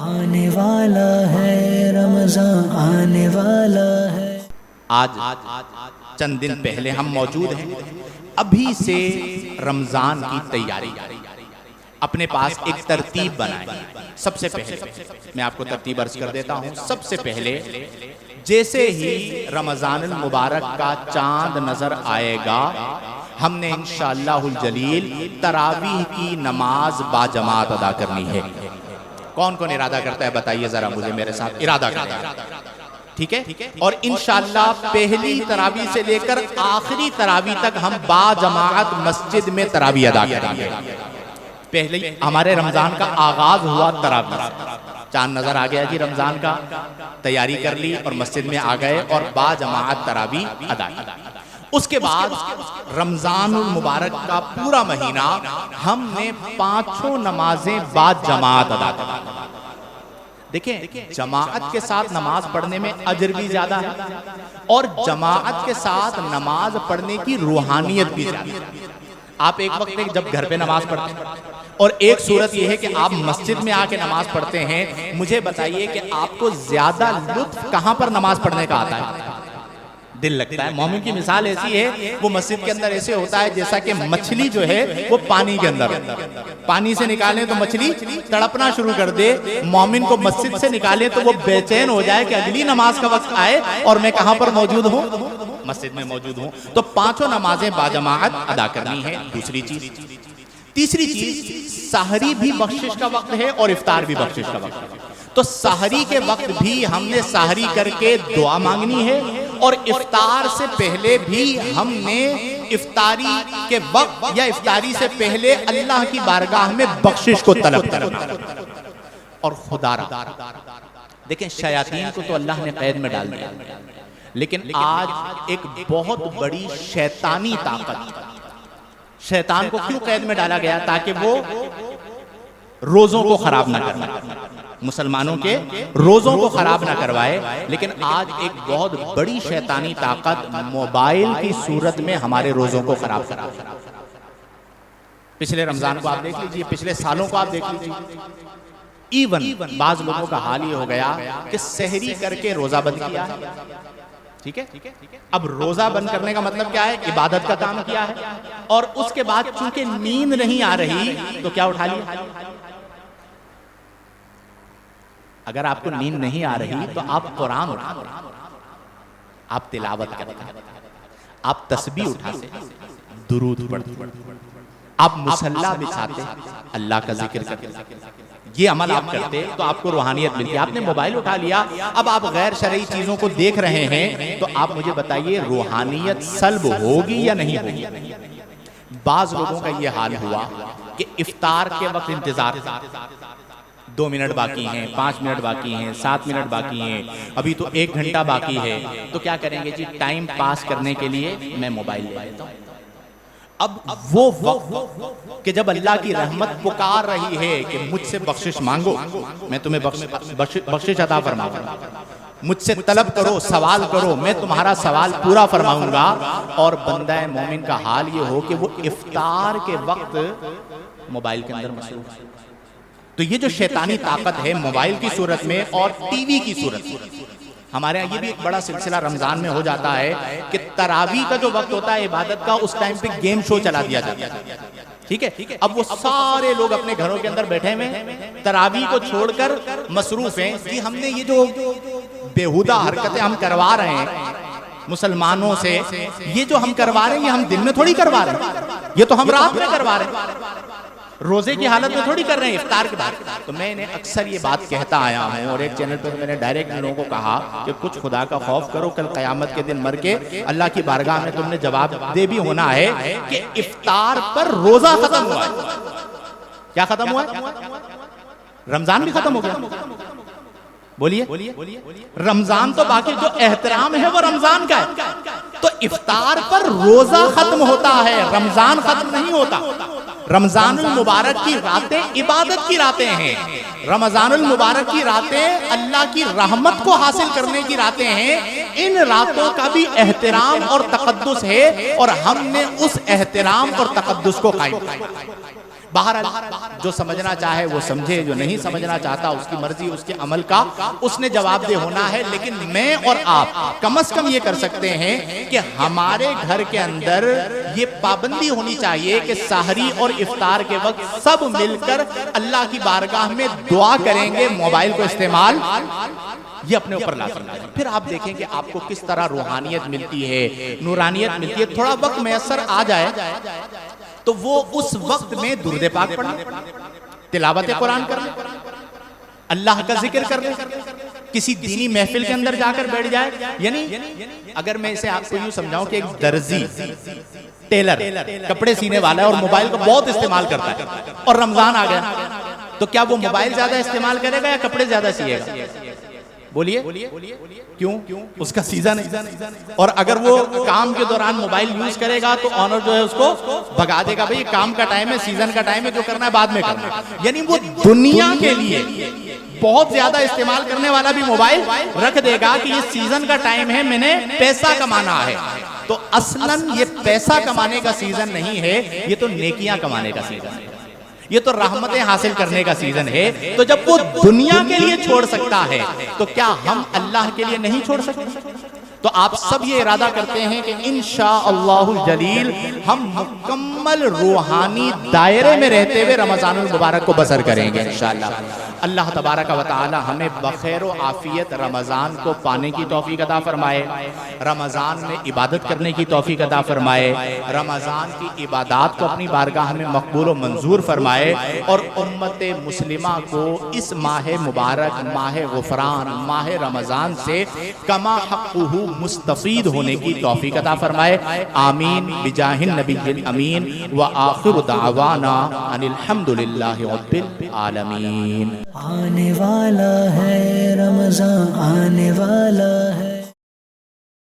آنے والا ہے رمضان آنے والا ہے۔ آج چند دن پہلے ہم موجود ہیں، ابھی سے رمضان کی تیاری اپنے پاس ایک ترتیب بنائیں۔ سب سے پہلے میں آپ کو ترتیب عرض کر دیتا ہوں۔ سب سے پہلے جیسے ہی رمضان المبارک کا چاند نظر آئے گا، ہم نے انشاءاللہ الجلیل تراویح کی نماز باجماعت ادا کرنی ہے۔ کون کون ارادہ کرتا ہے بتائیے ذرا مجھے، میرے ساتھ ارادہ کرتا ہے، ٹھیک ہے؟ اور انشاءاللہ پہلی تراویح سے لے کر آخری تراویح تک ہم باجماعت مسجد میں تراویح ادا کریں گے۔ پہلے ہمارے رمضان کا آغاز ہوا تراویح سے، چاند نظر آ گیا جی رمضان کا، تیاری کر لی اور مسجد میں آ گئے اور باجماعت تراویح ادا کی۔ اس کے بعد رمضان المبارک کا پورا مہینہ ہم نے 5 نمازیں باجماعت ادا کی۔ دیکھیں، جماعت کے ساتھ نماز پڑھنے میں اجر بھی زیادہ ہے اور جماعت کے ساتھ نماز پڑھنے کی روحانیت بھی زیادہ ہے۔ آپ ایک وقت میں جب گھر پہ نماز پڑھتے ہیں اور ایک صورت یہ ہے کہ آپ مسجد میں آ کے نماز پڑھتے ہیں، مجھے بتائیے کہ آپ کو زیادہ لطف کہاں پر نماز پڑھنے کا آتا ہے؟ دل لگتا ہے۔ مومن کی مثال ایسی ہے، وہ مسجد کے اندر ایسے ہوتا ہے جیسا کہ مچھلی جو ہے وہ پانی کے اندر، پانی سے نکالیں تو مچھلی تڑپنا شروع کر دے، مومن کو مسجد سے نکالیں تو وہ بے چین ہو جائے کہ اگلی نماز کا وقت آئے اور میں کہاں پر موجود ہوں؟ مسجد میں موجود ہوں۔ تو 5 نمازیں باجماعت ادا کرنی ہے۔ دوسری چیز، تیسری چیز، سحری بھی بخشش کا وقت ہے اور افطار بھی بخشش کا وقت ہے۔ تو سحری کے وقت بھی ہم نے سحری کر کے دعا مانگنی ہے اور افطار سے پہلے بھی ہم نے افطاری کے وقت یا افطاری سے پہلے اللہ کی بارگاہ میں بخشش کو طلب کرنا اور خدا را۔ دیکھیں، شیاطین کو تو اللہ نے قید میں ڈال دیا، لیکن آج ایک بہت بڑی شیطانی طاقت، شیطان کو کیوں قید میں ڈالا گیا؟ تاکہ وہ روزوں کو خراب نہ کرنا، مسلمانوں کے روزوں کو خراب نہ کروائے۔ لیکن آج ایک بہت بڑی شیطانی طاقت موبائل کی صورت میں ہمارے روزوں کو خراب کرا۔ پچھلے رمضان کو آپ دیکھ لیجئے، پچھلے سالوں کو آپ دیکھ لیجئے، ایون بعض لوگوں کا حال یہ ہو گیا کہ سحری کر کے روزہ بند کیا ہے، ٹھیک ہے؟ اب روزہ بند کرنے کا مطلب کیا ہے؟ عبادت کا کام کیا ہے، اور اس کے بعد چونکہ نیند نہیں آ رہی تو کیا اٹھا لیا؟ اگر آپ کو نیند نہیں آ رہی تو آپ قرآن اٹھاتے، آپ تلاوت کرتے، آپ تسبیح اٹھاتے، درود پڑھتے، آپ مصلی بچھاتے، اللہ کا ذکر کرتے، یہ عمل آپ کرتے تو آپ کو روحانیت ملتی ہے۔ آپ نے موبائل اٹھا لیا، اب آپ غیر شرعی چیزوں کو دیکھ رہے ہیں، تو آپ مجھے بتائیے روحانیت سلب ہوگی یا نہیں ہوگی؟ بعض لوگوں کا یہ حال ہوا کہ افطار کے وقت انتظار، 2 منٹ باقی ہیں، 5 منٹ باقی ہیں، 7 منٹ باقی ہیں، ابھی تو 1 گھنٹہ باقی ہے، تو کیا کریں گے جی؟ ٹائم پاس کرنے کے لیے میں موبائل لے لیتا ہوں۔ اب وہ وقت کہ جب اللہ کی رحمت پکار رہی ہے کہ مجھ سے بخشش مانگو، میں تمہیں بخشش عطا فرماؤں گا، مجھ سے طلب کرو، سوال کرو، میں تمہارا سوال پورا فرماؤں گا، اور بندہ مومن کا حال یہ ہو کہ وہ افطار کے وقت موبائل کے اندر مصروف ہے۔ تو یہ جو شیطانی طاقت ہے موبائل کی صورت میں اور ٹی وی کی صورت میں، ہمارے یہاں یہ بھی ایک بڑا سلسلہ رمضان میں ہو جاتا ہے کہ تراویح کا جو وقت ہوتا ہے عبادت کا، اس ٹائم پہ گیم شو چلا دیا جاتا ہے، ٹھیک ہے؟ اب وہ سارے لوگ اپنے گھروں کے اندر بیٹھے ہوئے تراویح کو چھوڑ کر مصروف ہیں کہ ہم نے یہ جو بےہودہ حرکتیں ہم کروا رہے ہیں مسلمانوں سے، یہ جو ہم کروا رہے ہیں یہ ہم دن میں تھوڑی کروا رہے ہیں، یہ تو ہم رات میں کروا رہے ہیں، روزے کی حالت میں تھوڑی کر رہے ہیں افطار کے بعد۔ تو میں نے اکثر یہ بات کہتا آیا ہوں، اور ایک چینل پر میں نے ڈائریکٹ لوگوں کو کہا کہ کچھ خدا کا خوف کرو، کل قیامت کے دن مر کے اللہ کی بارگاہ میں تم نے جواب دے بھی ہونا ہے کہ افطار پر روزہ ختم ہوا ہے۔ کیا ختم ہوا ہے؟ رمضان بھی ختم ہو گیا، بولیے رمضان تو باقی جو احترام ہے وہ رمضان کا ہے، تو افطار پر روزہ ختم ہوتا ہے، رمضان ختم نہیں ہوتا۔ رمضان المبارک کی راتیں عبادت کی راتیں ہیں، رمضان المبارک کی راتیں اللہ کی رحمت کو حاصل کرنے کی راتیں ہیں، ان راتوں کا بھی احترام اور تقدس ہے، اور ہم نے اس احترام اور تقدس کو قائم کیا۔ بہرحال جو سمجھنا چاہے وہ سمجھے، جو نہیں سمجھنا چاہتا اس کی مرضی، اس کے عمل کا اس نے جواب دہ ہونا ہے. لیکن میں اور آپ کم از کم یہ کر سکتے ہیں کہ ہمارے گھر کے اندر یہ پابندی ہونی چاہیے کہ سحری اور افطار کے وقت سب مل کر اللہ کی بارگاہ میں دعا کریں گے. موبائل کو استعمال یہ اپنے اوپر لازم ہے. پھر آپ دیکھیں کہ آپ کو کس طرح روحانیت ملتی ہے، نورانیت ملتی ہے. تھوڑا وقت میسر آ جائے تو وہ اس وقت میں درود پاک پڑھ لیں، تلاوت قرآن کر لیں، اللہ کا ذکر کر لیں، کسی دینی محفل کے اندر جا کر بیٹھ جائے. یعنی اگر میں اسے آپ کو یوں سمجھاؤں کہ ایک درزی، ٹیلر، کپڑے سینے والا ہے اور موبائل کا بہت استعمال کرتا ہے اور رمضان آ گیا تو کیا وہ موبائل زیادہ استعمال کرے گا یا کپڑے زیادہ سیے گا؟ بولیے کیوں؟ اس کا سیزن ہے. اور اگر وہ کام کے دوران موبائل یوز کرے گا تو آنر جو ہے اس کو بھگا دے گا، بھئی کام کا ٹائم ہے، سیزن کا ٹائم ہے، جو کرنا ہے بعد میں کرنا. یعنی وہ دنیا کے لیے بہت زیادہ استعمال کرنے والا بھی موبائل رکھ دے گا کہ یہ سیزن کا ٹائم ہے، میں نے پیسہ کمانا ہے. تو اصلاً یہ پیسہ کمانے کا سیزن نہیں ہے، یہ تو نیکیاں کمانے کا سیزن ہے، یہ تو رحمتیں حاصل کرنے کا سیزن ہے. تو جب وہ دنیا کے لیے چھوڑ سکتا ہے تو کیا ہم اللہ کے لیے نہیں چھوڑ سکتے؟ تو آپ سب یہ ارادہ کرتے ہیں کہ انشاءاللہ الجلیل ہم مکمل روحانی دائرے میں رہتے ہوئے رمضان المبارک کو بسر کریں گے انشاءاللہ. اللہ تبارک و تعالی ہمیں بخیر و عافیت رمضان کو پانے کی توفیق عطا فرمائے، رمضان میں عبادت کرنے کی توفیق عطا فرمائے، رمضان کی عبادات کو اپنی بارگاہ میں مقبول و منظور فرمائے، اور امت مسلمہ کو اس ماہ مبارک، ماہ غفران، ماہ رمضان سے کما حقہ مستفید ہونے کی توفیق عطا فرمائے. آمین بجاہ النبی الامین. وآخر دعوانا ان الحمدللہ رب العالمین. آنے والا ہے رمضان، آنے والا ہے.